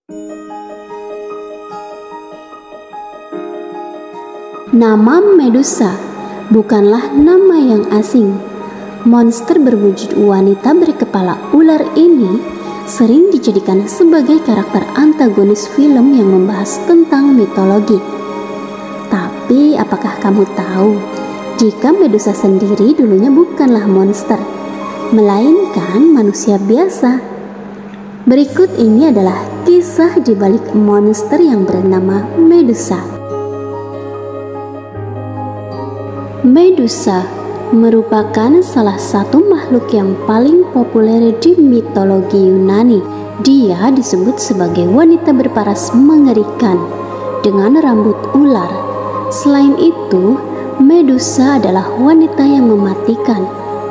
Nama Medusa bukanlah nama yang asing. Monster berwujud wanita berkepala ular ini sering dijadikan sebagai karakter antagonis film yang membahas tentang mitologi. Tapi apakah kamu tahu jika Medusa sendiri dulunya bukanlah monster, melainkan manusia biasa? Berikut ini adalah kisah di balik monster yang bernama Medusa. Medusa merupakan salah satu makhluk yang paling populer di mitologi Yunani. Dia disebut sebagai wanita berparas mengerikan dengan rambut ular. Selain itu, Medusa adalah wanita yang mematikan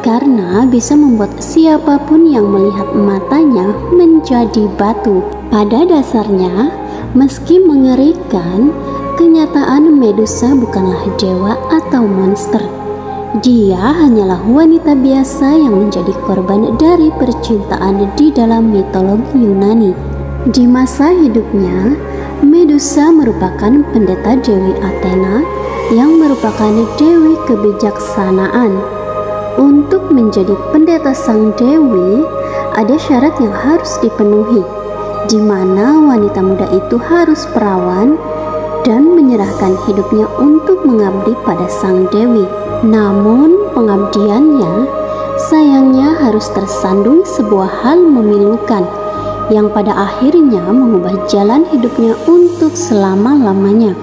karena bisa membuat siapapun yang melihat matanya menjadi batu. Pada dasarnya, meski mengerikan, kenyataan Medusa bukanlah dewa atau monster. Dia hanyalah wanita biasa yang menjadi korban dari percintaan di dalam mitologi Yunani. Di masa hidupnya, Medusa merupakan pendeta Dewi Athena yang merupakan dewi kebijaksanaan. Untuk menjadi pendeta sang dewi, ada syarat yang harus dipenuhi, di mana wanita muda itu harus perawan dan menyerahkan hidupnya untuk mengabdi pada sang dewi. Namun pengabdiannya sayangnya harus tersandung sebuah hal memilukan yang pada akhirnya mengubah jalan hidupnya untuk selama-lamanya.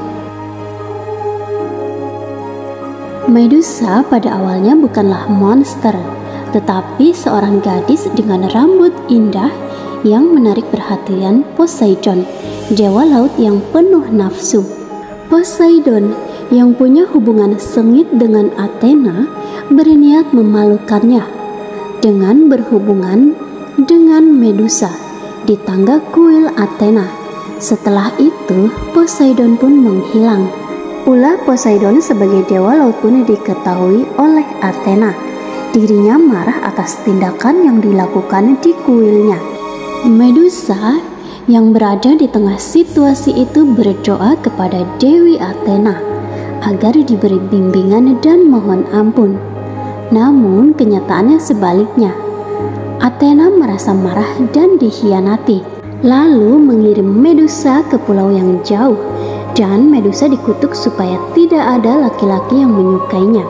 Medusa pada awalnya bukanlah monster, tetapi seorang gadis dengan rambut indah yang menarik perhatian Poseidon, dewa laut yang penuh nafsu. Poseidon yang punya hubungan sengit dengan Athena berniat memalukannya dengan berhubungan dengan Medusa di tangga kuil Athena. Setelah itu, Poseidon pun menghilang. Ulah Poseidon sebagai dewa laut pun diketahui oleh Athena. Dirinya marah atas tindakan yang dilakukan di kuilnya. Medusa yang berada di tengah situasi itu berdoa kepada Dewi Athena agar diberi bimbingan dan mohon ampun. Namun kenyataannya sebaliknya. Athena merasa marah dan dikhianati, lalu mengirim Medusa ke pulau yang jauh, dan Medusa dikutuk supaya tidak ada laki-laki yang menyukainya.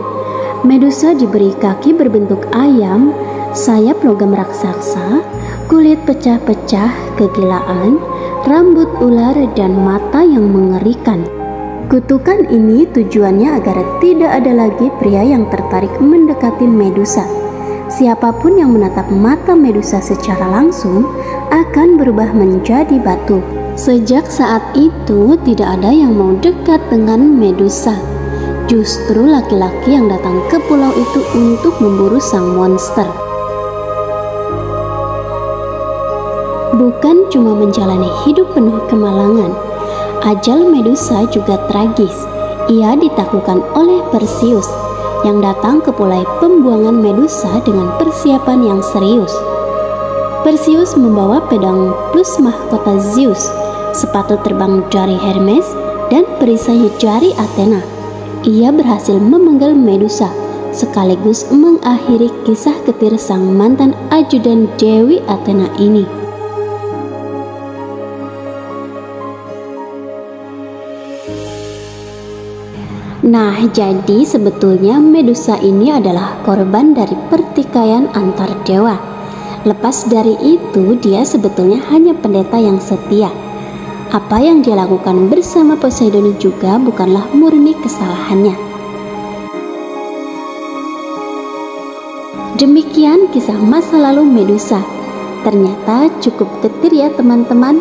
Medusa diberi kaki berbentuk ayam, sayap logam raksasa, kulit pecah-pecah, kegilaan, rambut ular, dan mata yang mengerikan. Kutukan ini tujuannya agar tidak ada lagi pria yang tertarik mendekati Medusa. Siapapun yang menatap mata Medusa secara langsung akan berubah menjadi batu. Sejak saat itu tidak ada yang mau dekat dengan Medusa. Justru laki-laki yang datang ke pulau itu untuk memburu sang monster. Bukan cuma menjalani hidup penuh kemalangan, ajal Medusa juga tragis. Ia ditaklukkan oleh Perseus yang datang ke pulau pembuangan Medusa dengan persiapan yang serius. Perseus membawa pedang plus mahkota Zeus, sepatu terbang dari Hermes, dan perisai jari Athena. Ia berhasil memenggal Medusa, sekaligus mengakhiri kisah ketir sang mantan ajudan Dewi Athena ini. Nah, jadi sebetulnya Medusa ini adalah korban dari pertikaian antar dewa. Lepas dari itu, dia sebetulnya hanya pendeta yang setia. Apa yang dia lakukan bersama Poseidon juga bukanlah murni kesalahannya. Demikian kisah masa lalu Medusa. Ternyata cukup getir ya teman-teman.